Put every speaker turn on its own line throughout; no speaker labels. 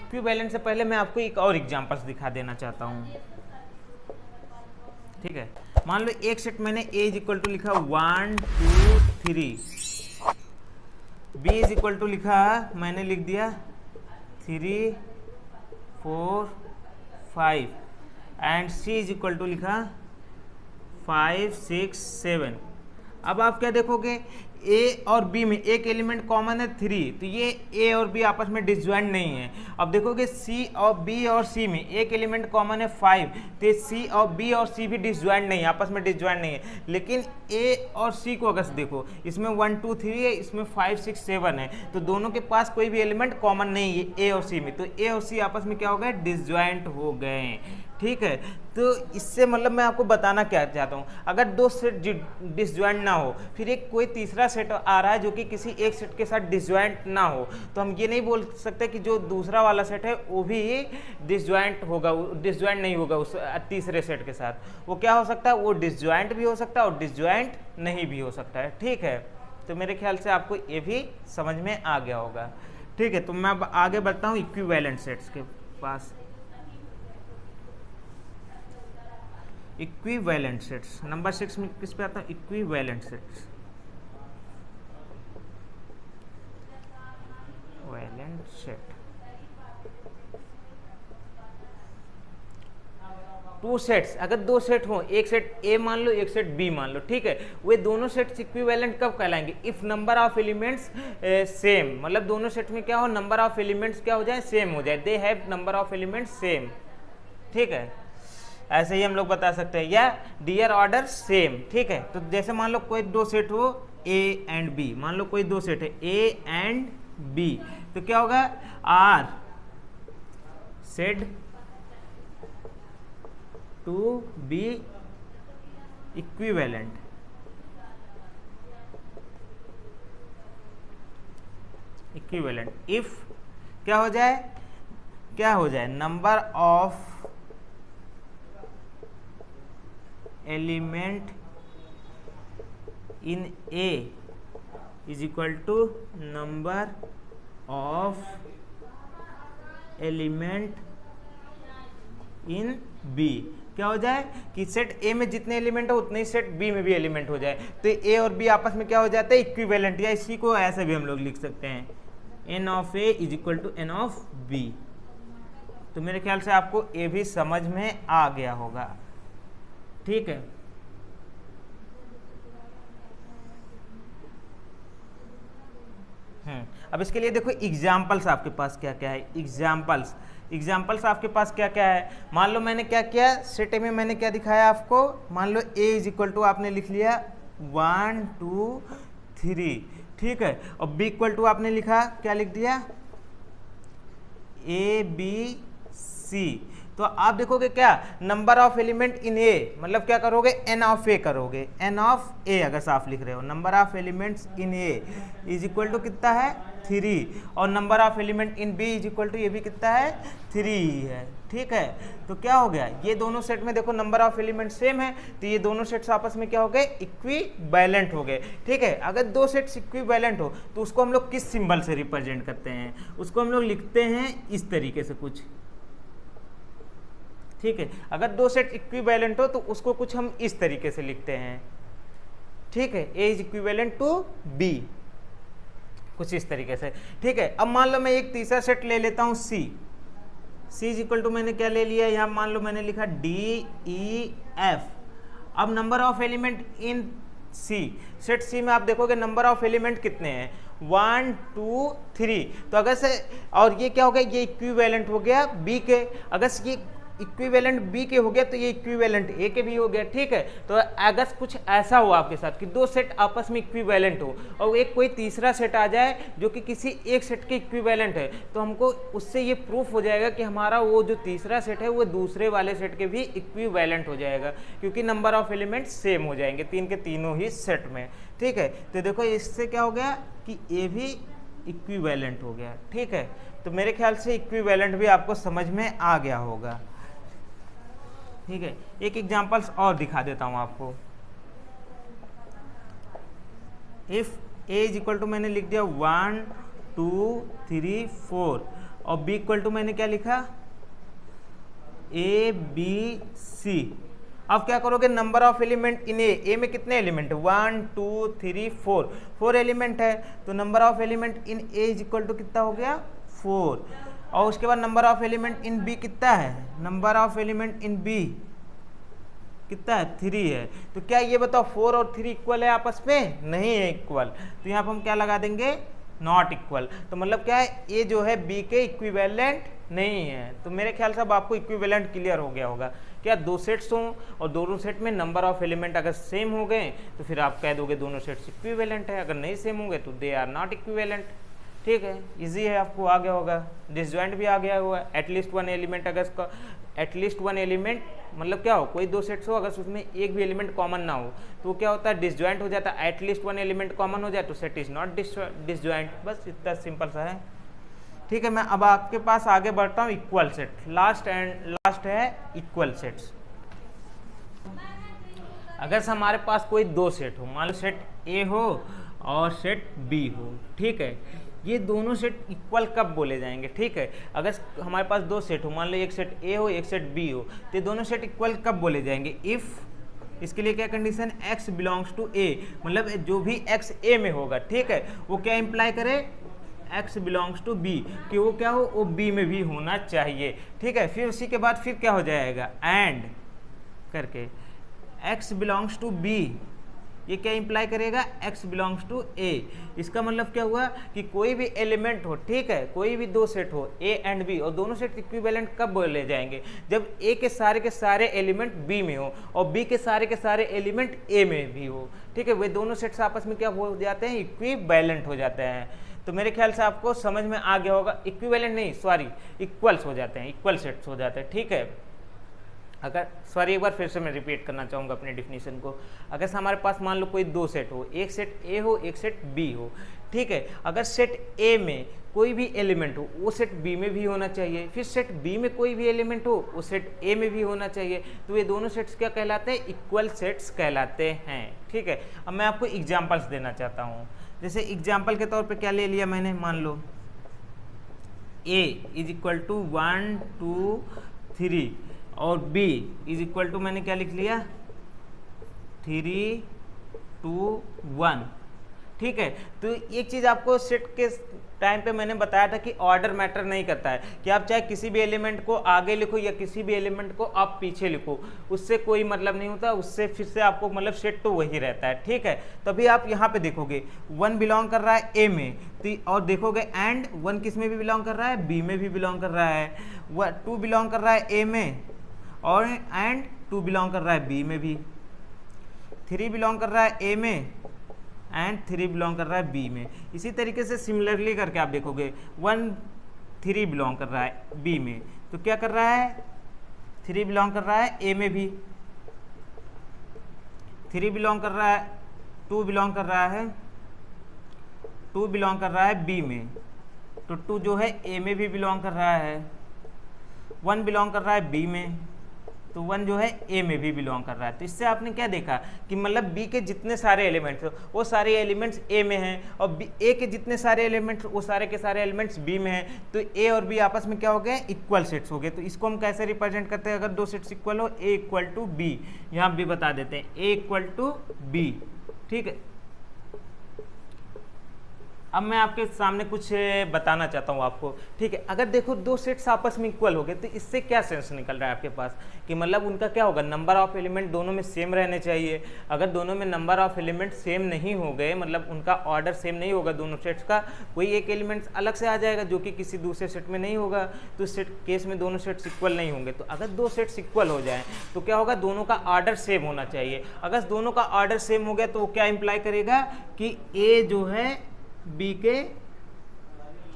Equivalent से पहले मैं आपको एक और एग्जांपल्स दिखा देना चाहता हूँ, ठीक है। मान लो एक सेट मैंने a इज इक्वल टू लिखा 1 2 3, b इज इक्वल टू लिखा मैंने लिख दिया 3 4 5 and c is equal to लिखा 5 6 7। अब आप क्या देखोगे, a और b में एक एलिमेंट कॉमन है 3, तो ये a और b आपस में डिसजॉइंट नहीं है। अब देखोगे c और b और c में एक एलिमेंट कॉमन है 5, तो c और b और c भी डिसजॉइंट नहीं है, आपस में डिसजॉइंट नहीं है। लेकिन a और c को अगर देखो, इसमें 1 2 3 है, इसमें 5 6 7 है, तो दोनों के पास कोई भी एलिमेंट कॉमन नहीं है a और c में, तो a और c आपस में क्या हो गए, डिसजॉइंट हो गए, ठीक है। तो इससे मतलब मैं आपको बताना क्या चाहता हूँ, अगर दो सेट डिसजॉइंट ना हो, फिर एक कोई तीसरा सेट आ रहा है जो कि किसी एक सेट के साथ डिसजॉइंट ना हो, तो हम ये नहीं बोल सकते कि जो दूसरा वाला सेट है वो भी डिसजॉइंट होगा, डिसजॉइंट नहीं होगा उस तीसरे सेट के साथ। वो क्या हो सकता है, वो डिसजॉइंट भी हो सकता है और डिसजॉइंट नहीं भी हो सकता है, ठीक है। तो मेरे ख्याल से आपको ये भी समझ में आ गया होगा, ठीक है। तो मैं अब आगे बढ़ता हूँ इक्विवेलेंट सेट्स के पास। इक्विवेलेंट सेट्स नंबर 6 में किस पे आता है, इक्विवेलेंट सेट्स। वैलेंट सेट, टू सेट्स, अगर दो सेट हो, एक सेट A मान लो, एक सेट B मान लो, ठीक है। वे दोनों सेट्स इक्विवेलेंट कब कहलाएंगे, if number of elements same, मतलब दोनों सेट में क्या हो, नंबर ऑफ एलिमेंट्स क्या हो जाए, सेम हो जाए, they have number of elements same, ठीक है। ऐसे ही हम लोग बता सकते हैं, या डियर ऑर्डर सेम, ठीक है। तो जैसे मान लो कोई दो सेट हो A एंड B, मान लो कोई दो सेट है A एंड B, तो क्या होगा, are said to be equivalent, equivalent if क्या हो जाए, number of element in A is equal to number of element in B। क्या हो जाए कि सेट A में जितने एलिमेंट हो उतने ही सेट B में भी एलिमेंट हो जाए, तो A और B आपस में क्या हो जाता है, इक्विवेलेंट, या इसी को ऐसे भी हम लोग लिख सकते हैं, n of A is equal to n of B। तो मेरे ख्याल से आपको ये भी समझ में आ गया होगा, ठीक है। अब इसके लिए देखो एग्जाम्पल्स आपके पास क्या क्या है, एग्जाम्पल्स आपके पास क्या क्या है। मान लो मैंने क्या किया, सेट में मैंने क्या दिखाया आपको, मान लो A इज इक्वल टू आपने लिख लिया 1 2 3, ठीक है, और B इक्वल टू आपने लिखा, क्या लिख दिया, A B C। तो आप देखोगे क्या, number of element in A, मतलब क्या करोगे, n ऑफ A करोगे, n ऑफ A अगर साफ लिख रहे हो, number of elements in A is equal to कितना है 3, और number of element in B is equal to ये भी कितना है 3 ही है, ठीक है। तो क्या हो गया, ये दोनों सेट में देखो नंबर ऑफ एलिमेंट सेम है, तो ये दोनों सेट्स आपस में क्या हो गए, इक्विवेलेंट हो गए, ठीक है। अगर दो सेट्स इक्विवेलेंट हो तो उसको हम लोग किस सिंबल से रिप्रेजेंट करते हैं, उसको हम लोग लिखते हैं इस तरीके से कुछ, ठीक है। अगर दो सेट इक्विवेलेंट हो तो उसको कुछ हम इस तरीके से लिखते हैं, ठीक है, A is equivalent to B, कुछ इस तरीके से, ठीक है। अब मान लो मैं एक तीसरा सेट ले लेता हूं C इज इक्वल टू मैंने क्या ले लिया, यहां मान लो मैंने लिखा D E F। अब number of element in C, set C में आप देखोगे नंबर ऑफ एलिमेंट कितने हैं, 1 2 3, तो अगर से, और ये क्या हो गया, ये इक्विवेलेंट हो गया B के, अगर ये इक्विवेलेंट B के हो गया तो ये इक्विवेलेंट A के भी हो गया, ठीक है। तो अगर कुछ ऐसा हो आपके साथ कि दो सेट आपस में इक्विवेलेंट हो और एक कोई तीसरा सेट आ जाए जो कि किसी एक सेट के इक्विवेलेंट है, तो हमको उससे ये प्रूफ हो जाएगा कि हमारा वो जो तीसरा सेट है वो दूसरे वाले सेट के भी इक्विवेलेंट हो जाएगा, क्योंकि नंबर ऑफ एलिमेंट सेम हो जाएंगे तीन के तीनों ही सेट में, ठीक है। तो देखो इससे क्या हो गया कि A भी इक्विवेलेंट हो गया, ठीक है। तो मेरे ख्याल से इक्विवेलेंट भी आपको समझ में आ गया होगा, ठीक है। एक एग्जांपल्स और दिखा देता हूं आपको, if A is equal to मैंने लिख दिया 1 2 3 4, और बी इक्वल टू मैंने क्या लिखा, ए बी सी। अब क्या करोगे, नंबर ऑफ एलिमेंट इन ए में कितने एलिमेंट है, 1 2 3 4 एलिमेंट है, तो number of element in A is equal to कितना हो गया 4। और उसके बाद number of element in B कितना है, number of element in B कितना है 3 है। तो क्या ये बताओ 4 और 3 इक्वल है आपस में, नहीं है इक्वल, तो यहाँ पर हम क्या लगा देंगे, नॉट इक्वल। तो मतलब क्या है, ये जो है बी के इक्विवेलेंट नहीं है। तो मेरे ख्याल से अब आपको इक्विवेलेंट क्लियर हो गया होगा। क्या दो सेट्स हों और दोनों सेट में नंबर ऑफ एलिमेंट अगर सेम हो गए तो फिर आप कह दोगे दोनों सेट्स इक्विवेलेंट है, अगर नहीं सेम होंगे तो दे आर नॉट इक्विवेलेंट। ठीक है, इजी है, आपको आ गया होगा। डिसजॉइंट भी आ गया हुआ, एटलीस्ट वन एलिमेंट, अगर इसका एटलीस्ट वन एलिमेंट मतलब क्या हो, कोई दो सेट्स हो अगर उसमें एक भी एलिमेंट कॉमन ना हो तो क्या होता है, डिसजॉइंट हो जाता है। एटलीस्ट वन एलिमेंट कॉमन हो जाए तो सेट इज नॉट डिसजॉइंट। बस इतना सिंपल सा है। ठीक है, मैं अब आपके पास आगे बढ़ता हूँ इक्वल सेट। लास्ट है इक्वल सेट्स। अगर हमारे पास कोई दो सेट हो, मान लो सेट ए हो और सेट बी हो, ठीक है, ये दोनों सेट इक्वल कब बोले जाएंगे। ठीक है, अगर हमारे पास दो सेट हो, मान लो एक सेट ए हो एक सेट बी हो, तो ये दोनों सेट इक्वल कब बोले जाएंगे, इफ, इसके लिए क्या कंडीशन, x बिलोंग्स टू ए, मतलब जो भी x ए में होगा, ठीक है, वो क्या इंप्लाई करे, x बिलोंग्स टू बी, कि वो क्या हो, वो b में भी होना चाहिए। ठीक है, फिर उसी के बाद फिर क्या हो जाएगा, एंड करके x बिलोंग्स टू b, ये क्या इंप्लाई करेगा, x बिलोंग्स टू a। इसका मतलब क्या हुआ कि कोई भी एलिमेंट हो, ठीक है, कोई भी दो सेट हो a एंड b, और दोनों सेट इक्विवेलेंट कब बोले जाएंगे, जब a के सारे एलिमेंट b में हो और b के सारे एलिमेंट a में भी हो। ठीक है, वे दोनों सेट्स आपस में क्या हो जाते हैं, इक्विवेलेंट हो जाते हैं। तो मेरे ख्याल से आपको समझ में आ गया होगा, इक्विवेलेंट नहीं सॉरी इक्वल्स हो जाते हैं, इक्वल सेट्स हो जाते हैं। ठीक है, अगर सॉरी एक बार फिर से मैं रिपीट करना चाहूँगा अपने डिफिनीशन को। अगर हमारे पास मान लो कोई दो सेट हो, एक सेट ए हो एक सेट बी हो, ठीक है, अगर सेट ए में कोई भी एलिमेंट हो वो सेट बी में भी होना चाहिए, फिर सेट बी में कोई भी एलिमेंट हो वो सेट ए में भी होना चाहिए, तो ये दोनों सेट्स क्या कहलाते हैं, इक्वल सेट्स कहलाते हैं। ठीक है, अब मैं आपको एग्जाम्पल्स देना चाहता हूँ। जैसे एग्जाम्पल के तौर पे क्या ले लिया मैंने, मान लो a इज इक्वल टू 1 2 3 और b इज इक्वल टू मैंने क्या लिख लिया 3 2 1। ठीक है, तो एक चीज़ आपको सेट के टाइम पे मैंने बताया था कि ऑर्डर मैटर नहीं करता है, कि आप चाहे किसी भी एलिमेंट को आगे लिखो या किसी भी एलिमेंट को आप पीछे लिखो, उससे कोई मतलब नहीं होता, उससे फिर से आपको मतलब सेट तो वही रहता है। ठीक है, तभी आप यहाँ पे देखोगे 1 बिलोंग कर रहा है ए में, तो और देखोगे एंड 1 किस में भी बिलोंग कर रहा है, बी में भी बिलोंग कर रहा है, 2 बिलोंग कर रहा है ए में और एंड 2 बिलोंग कर रहा है बी में भी, 3 बिलोंग कर रहा है ए में एंड 3 बिलोंग कर रहा है बी में। इसी तरीके से सिमिलरली करके आप देखोगे 1 3 बिलोंग कर रहा है बी में, तो क्या कर रहा है 3 बिलोंग कर रहा है ए में भी, 3 बिलोंग कर रहा है 2 बिलोंग कर रहा है 2 बिलोंग कर रहा है बी में, तो 2 जो है ए में भी बिलोंग कर रहा है, 1 बिलोंग कर रहा है बी में, तो 1 जो है ए में भी बिलोंग कर रहा है। तो इससे आपने क्या देखा कि मतलब बी के जितने सारे एलिमेंट्स वो सारे एलिमेंट्स ए में हैं और ए के जितने सारे एलिमेंट्स वो सारे के सारे एलिमेंट्स बी में हैं, तो ए और बी आपस में क्या हो गए, इक्वल सेट्स हो गए। तो इसको हम कैसे रिप्रेजेंट करते हैं, अगर दो सेट्स इक्वल हो, ए इक्वल टू बी, यहाँ भी बता देते हैं ए इक्वल टू बी। ठीक है, अब मैं आपके सामने कुछ बताना चाहता हूँ आपको। ठीक है, अगर देखो दो सेट्स आपस में इक्वल हो गए तो इससे क्या सेंस निकल रहा है आपके पास कि मतलब उनका क्या होगा, नंबर ऑफ एलिमेंट दोनों में सेम रहने चाहिए। अगर दोनों में नंबर ऑफ एलिमेंट सेम नहीं हो गए, मतलब उनका ऑर्डर सेम नहीं होगा दोनों सेट्स का, कोई एक एलिमेंट अलग से आ जाएगा जो कि किसी दूसरे सेट में नहीं होगा, तो इस सेट केस में दोनों सेट्स इक्वल नहीं होंगे। तो अगर दो सेट्स इक्वल हो जाए तो क्या होगा, दोनों का ऑर्डर सेम होना चाहिए। अगर दोनों का ऑर्डर सेम हो गया तो वो क्या इंप्लाई करेगा कि ए जो है बी के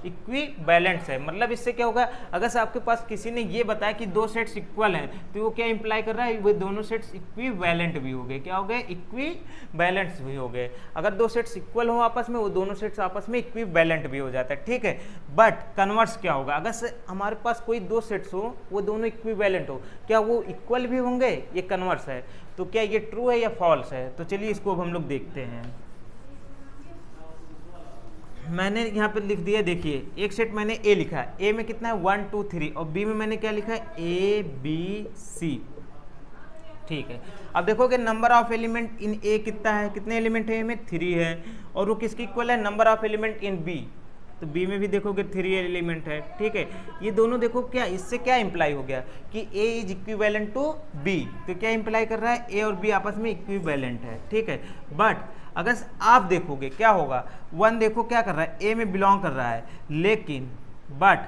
इक्विवेलेंट्स है। मतलब इससे क्या होगा, अगर से आपके पास किसी ने ये बताया कि दो सेट्स इक्वल हैं तो वो क्या इंप्लाई कर रहा है, वो दोनों सेट्स इक्विवेलेंट भी हो गए। क्या हो गए, इक्विवेलेंट्स भी हो गए। अगर दो सेट्स इक्वल हो आपस में, वो दोनों सेट्स आपस में इक्विवेलेंट भी हो जाता है। ठीक है, बट कन्वर्स क्या होगा, अगर से हमारे पास कोई दो सेट्स हो वो दोनों इक्विवेलेंट हो, क्या वो इक्वल भी होंगे, ये कन्वर्स है। तो क्या ये ट्रू है या फॉल्स है, तो चलिए इसको अब हम लोग देखते हैं। मैंने यहाँ पे लिख दिया, देखिए एक सेट मैंने ए लिखा है, ए में कितना है 1 2 3, और बी में मैंने क्या लिखा है ए बी सी। ठीक है, अब देखोगे नंबर ऑफ एलिमेंट इन ए कितना है, कितने एलिमेंट है ए में 3 है, और वो किसकी इक्वल है number of element in B, तो बी में भी देखोगे 3 एलिमेंट है। ठीक है, ये दोनों देखो क्या, इससे क्या इंप्लाई हो गया कि A is equivalent to B, तो क्या इंप्लाई कर रहा है ए और बी आपस में इक्विवेलेंट है। ठीक है, बट अगर आप देखोगे क्या होगा, 1 देखो क्या कर रहा है ए में बिलोंग कर रहा है, लेकिन but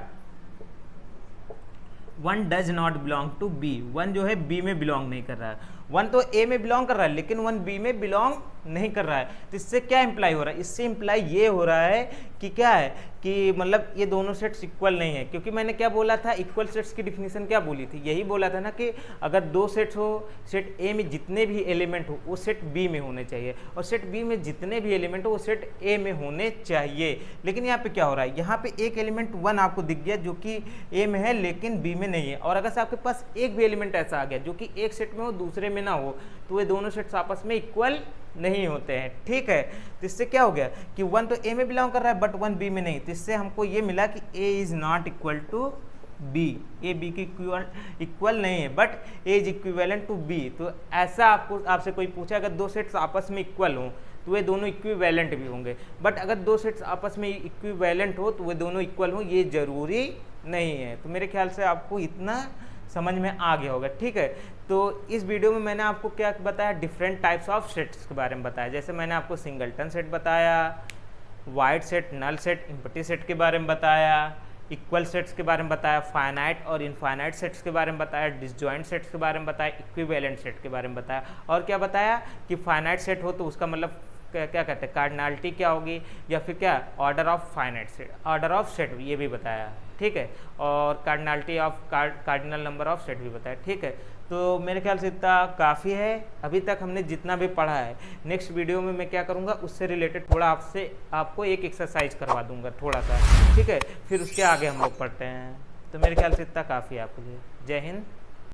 1 does not belong to B, 1 जो है बी में बिलोंग नहीं कर रहा है। 1 तो ए में बिलोंग कर रहा है लेकिन 1 बी में बिलोंग नहीं कर रहा है, तो इससे क्या इंप्लाई हो रहा है, इससे इंप्लाई ये हो रहा है कि क्या है कि मतलब ये दोनों सेट्स इक्वल नहीं है, क्योंकि मैंने क्या बोला था, इक्वल सेट्स की डिफिनीशन क्या बोली थी, यही बोला था ना कि अगर 2 सेट्स हो, सेट ए में जितने भी एलिमेंट हो वो सेट बी में होने चाहिए, और सेट बी में जितने भी एलिमेंट हो वो सेट ए में होने चाहिए। लेकिन यहाँ पे क्या हो रहा है, यहाँ पे एक एलिमेंट 1 आपको दिख गया जो कि ए में है लेकिन बी में नहीं है, और अगर आपके पास एक भी एलिमेंट ऐसा आ गया जो कि एक सेट में हो दूसरे में ना हो, तो ये दोनों सेट्स आपस में इक्वल नहीं होते हैं। ठीक है, तो इससे क्या हो गया कि 1 तो ए में बिलोंग कर रहा है बट 1 बी में नहीं, तो इससे हमको ये मिला कि A is not equal to B, A B की इक्वल नहीं है, but A is equivalent to B. तो ऐसा आपको आपसे कोई पूछा अगर 2 सेट्स आपस में इक्वल हों तो वे दोनों इक्विवेलेंट भी होंगे, बट अगर 2 सेट्स आपस में इक्विवेलेंट हो तो वे दोनों इक्वल हो, ये जरूरी नहीं है। तो मेरे ख्याल से आपको इतना समझ में आ गया होगा। ठीक है, तो इस वीडियो में मैंने आपको क्या बताया, डिफरेंट टाइप्स ऑफ सेट्स के बारे में बताया। जैसे मैंने आपको सिंगलटन सेट बताया, void set, null set, empty set के बारे में बताया, इक्वल सेट्स के बारे में बताया, फाइनाइट और इनफाइनाइट सेट्स के बारे में बताया, डिसजॉइंट सेट्स के बारे में बताया, इक्विवेलेंट सेट के बारे में बताया, और क्या बताया कि फाइनाइट सेट हो तो उसका मतलब क्या कहते हैं, कार्डिनलिटी क्या होगी, या फिर क्या order of finite set, order of set, ये भी बताया। ठीक है, और cardinality of cardinal number of set भी बताया। ठीक है, तो मेरे ख्याल से इतना काफ़ी है अभी तक हमने जितना भी पढ़ा है। नेक्स्ट वीडियो में मैं क्या करूँगा, उससे रिलेटेड थोड़ा आपको एक एक्सरसाइज करवा दूंगा थोड़ा सा। ठीक है, फिर उसके आगे हम लोग पढ़ते हैं। तो मेरे ख्याल से इतना काफ़ी है आपके लिए। जय हिंद।